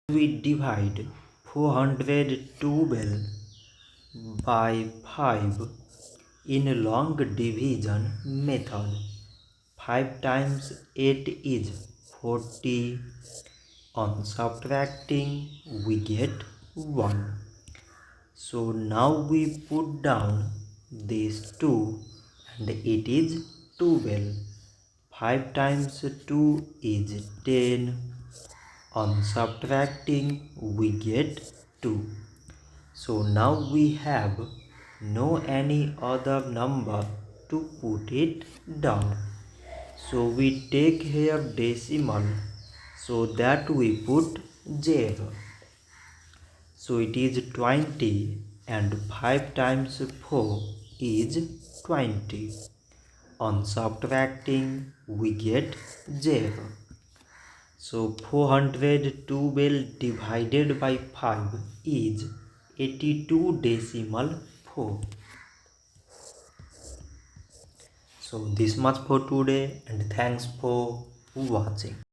We divide 412 by 5 in a long division method. 5 times 8 is 40. On subtracting, we get 1. So now we put down these 2 and it is 12. 5 times 2 is 10. On subtracting, we get 2. So now we have no any other number to put it down. So we take here decimal so that we put 0. So it is 20 and 5 times 4 is 20. On subtracting, we get 0. So 412 divided by 5 is 82.4. So this much for today and thanks for watching.